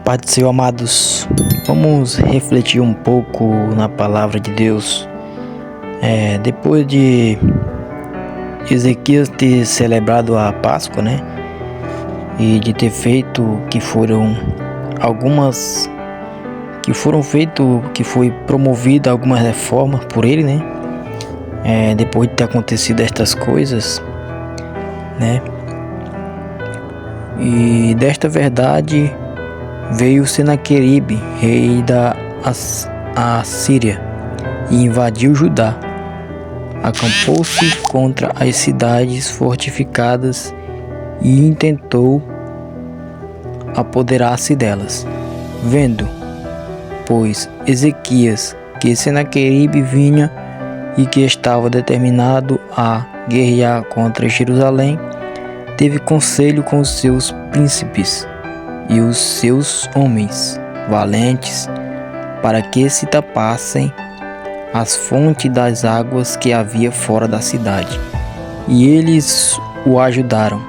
Paz do Senhor, amados. Vamos refletir um pouco na palavra de Deus. Depois de Ezequias ter celebrado a Páscoa, e de ter feito que foram algumas que foi promovida algumas reformas por ele, depois de ter acontecido estas coisas, e desta verdade veio Senaqueribe, rei da Assíria, e invadiu Judá. Acampou-se contra as cidades fortificadas e intentou apoderar-se delas. Vendo, pois, Ezequias que Senaqueribe vinha e que estava determinado a guerrear contra Jerusalém, teve conselho com os seus príncipes e os seus homens valentes, para que se tapassem as fontes das águas que havia fora da cidade. E eles o ajudaram.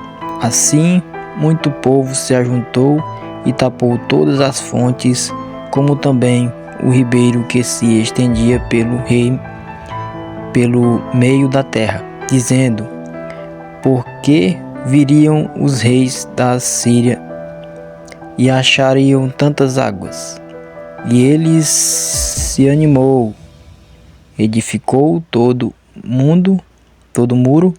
Assim, muito povo se ajuntou e tapou todas as fontes, como também o ribeiro que se estendia pelo meio da terra, dizendo: por que viriam os reis da Síria e achariam tantas águas? E ele se animou, edificou todo muro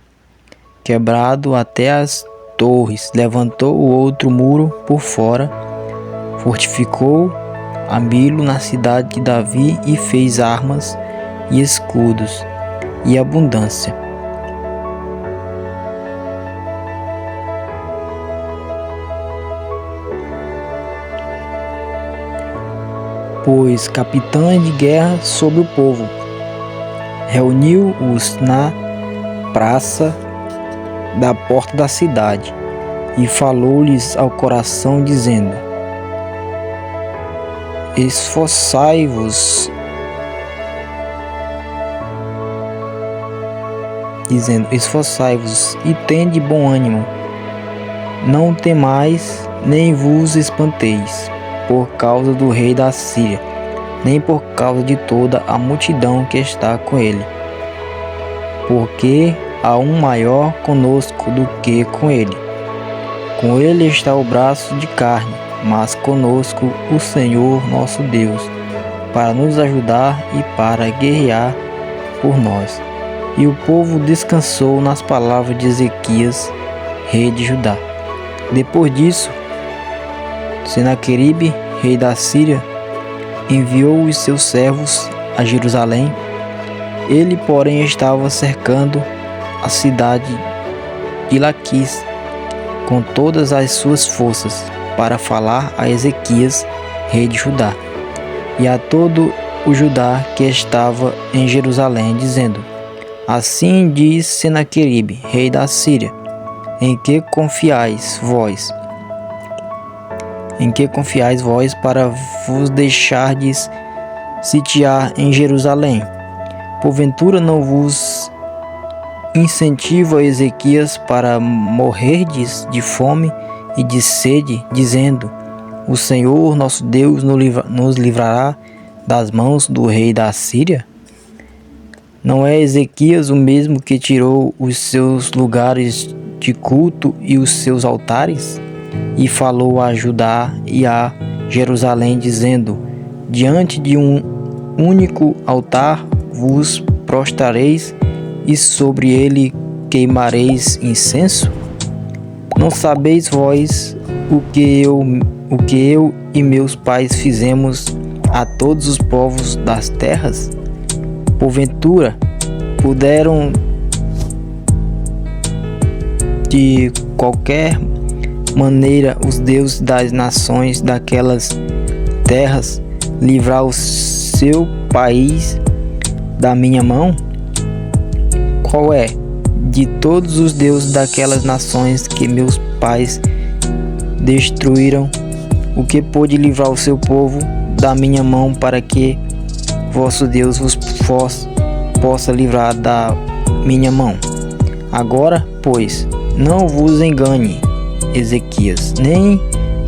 quebrado até as torres, levantou o outro muro por fora, fortificou a Milo na cidade de Davi e fez armas e escudos e abundância. Pôs capitães de guerra sobre o povo, reuniu-os na praça da porta da cidade e falou-lhes ao coração, dizendo: esforçai-vos e tende bom ânimo, não temais nem vos espanteis por causa do rei da Síria, nem por causa de toda a multidão que está com ele, porque há um maior conosco do que com ele. Com ele está o braço de carne, mas conosco o Senhor nosso Deus, para nos ajudar e para guerrear por nós. E o povo descansou nas palavras de Ezequias, rei de Judá. Depois disso, Senaqueribe, rei da Síria, enviou os seus servos a Jerusalém. Ele, porém, estava cercando a cidade de Laquis com todas as suas forças, para falar a Ezequias, rei de Judá, e a todo o Judá que estava em Jerusalém, dizendo: assim diz Senaqueribe, rei da Síria: em que confiais vós? Em que confiais vós para vos deixardes sitiar em Jerusalém? Porventura não vos incentiva Ezequias para morrerdes de fome e de sede, dizendo: o Senhor nosso Deus nos livrará das mãos do rei da Síria? Não é Ezequias o mesmo que tirou os seus lugares de culto e os seus altares? E falou a Judá e a Jerusalém, dizendo: diante de um único altar vos prostrareis e sobre ele queimareis incenso? Não sabeis vós o que eu e meus pais fizemos a todos os povos das terras? Porventura puderam de qualquer maneira os deuses das nações daquelas terras livrar o seu país da minha mão? Qual é de todos os deuses daquelas nações que meus pais destruíram, o que pôde livrar o seu povo da minha mão, para que vosso Deus vos possa livrar da minha mão? Agora, pois, não vos engane, Ezequias, nem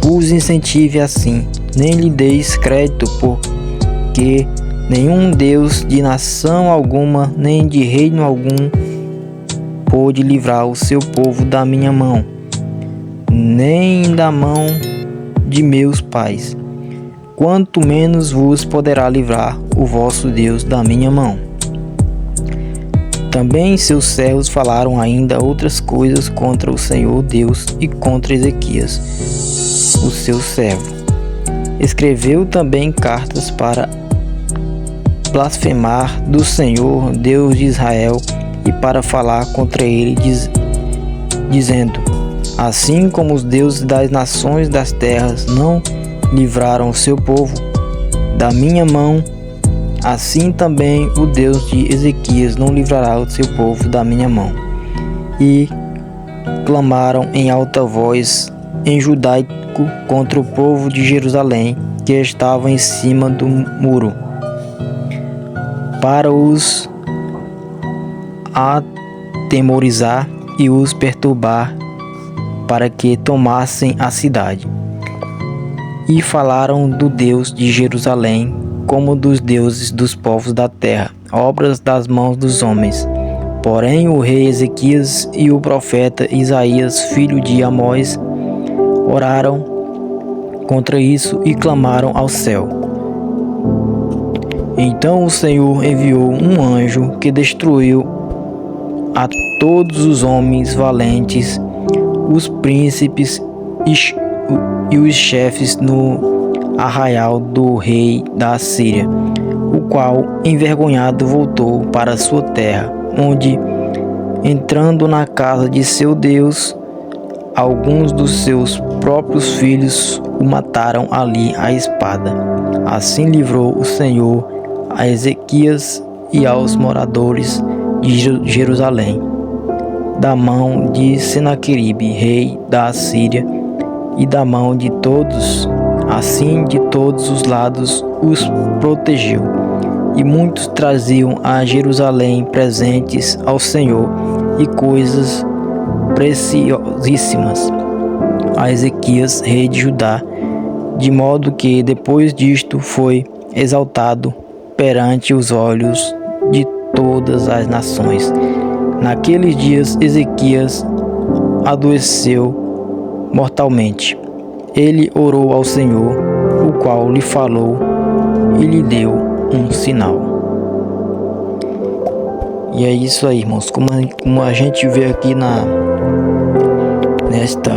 vos incentive assim, nem lhe deis crédito, porque nenhum Deus de nação alguma, nem de reino algum, pôde livrar o seu povo da minha mão, nem da mão de meus pais, quanto menos vos poderá livrar o vosso Deus da minha mão. Também seus servos falaram ainda outras coisas contra o Senhor Deus e contra Ezequias, o seu servo. Escreveu também cartas para blasfemar do Senhor Deus de Israel e para falar contra ele, dizendo: assim como os deuses das nações das terras não livraram o seu povo da minha mão, assim também o Deus de Ezequias não livrará o seu povo da minha mão. E clamaram em alta voz em judaico contra o povo de Jerusalém, que estava em cima do muro, para os atemorizar e os perturbar, para que tomassem a cidade. E falaram do Deus de Jerusalém como dos deuses dos povos da terra, obras das mãos dos homens. Porém o rei Ezequias e o profeta Isaías, filho de Amós, oraram contra isso e clamaram ao céu. Então o Senhor enviou um anjo que destruiu a todos os homens valentes, os príncipes e os chefes no arraial do rei da Assíria, o qual, envergonhado, voltou para sua terra, onde, entrando na casa de seu Deus, alguns dos seus próprios filhos o mataram ali à espada. Assim livrou o Senhor a Ezequias e aos moradores de Jerusalém da mão de Senaqueribe, rei da Assíria, e da mão de todos. Assim, de todos os lados os protegeu. E muitos traziam a Jerusalém presentes ao Senhor e coisas preciosíssimas a Ezequias, rei de Judá, de modo que depois disto foi exaltado perante os olhos de todas as nações. Naqueles dias Ezequias adoeceu mortalmente. Ele orou ao Senhor, o qual lhe falou e lhe deu um sinal. E é isso aí, irmãos. Como a gente vê aqui nesta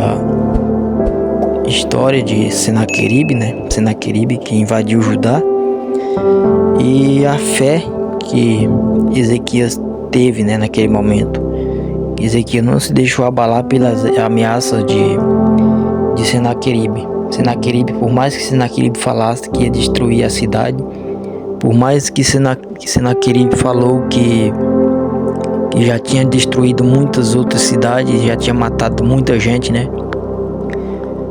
história de Senaqueribe, né? Senaqueribe, que invadiu Judá, e a fé que Ezequias teve, né, naquele momento. Ezequias não se deixou abalar pelas ameaças de Senaqueribe. Senaqueribe, por mais que Senaqueribe falasse que ia destruir a cidade, por mais que Senaqueribe falou que já tinha destruído muitas outras cidades, já tinha matado muita gente, né?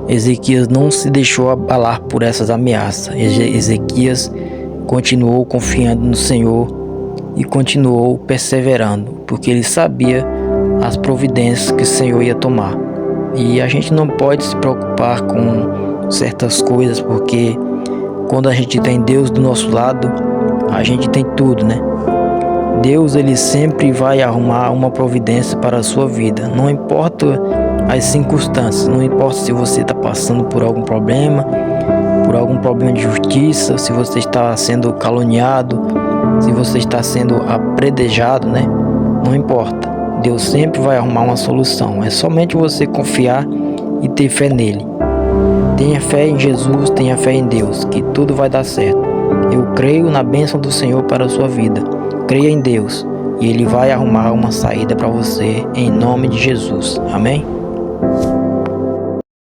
Ezequias não se deixou abalar por essas ameaças. Ezequias continuou confiando no Senhor e continuou perseverando, porque ele sabia as providências que o Senhor ia tomar. E a gente não pode se preocupar com certas coisas, porque quando a gente tem Deus do nosso lado, a gente tem tudo, né? Deus, ele sempre vai arrumar uma providência para a sua vida. Não importa as circunstâncias, não importa se você está passando por algum problema de justiça, se você está sendo caluniado, se você está sendo apredejado, né? Não importa. Deus sempre vai arrumar uma solução. É somente você confiar e ter fé nele. Tenha fé em Jesus, tenha fé em Deus, que tudo vai dar certo. Eu creio na bênção do Senhor para a sua vida. Creia em Deus e Ele vai arrumar uma saída para você em nome de Jesus. Amém?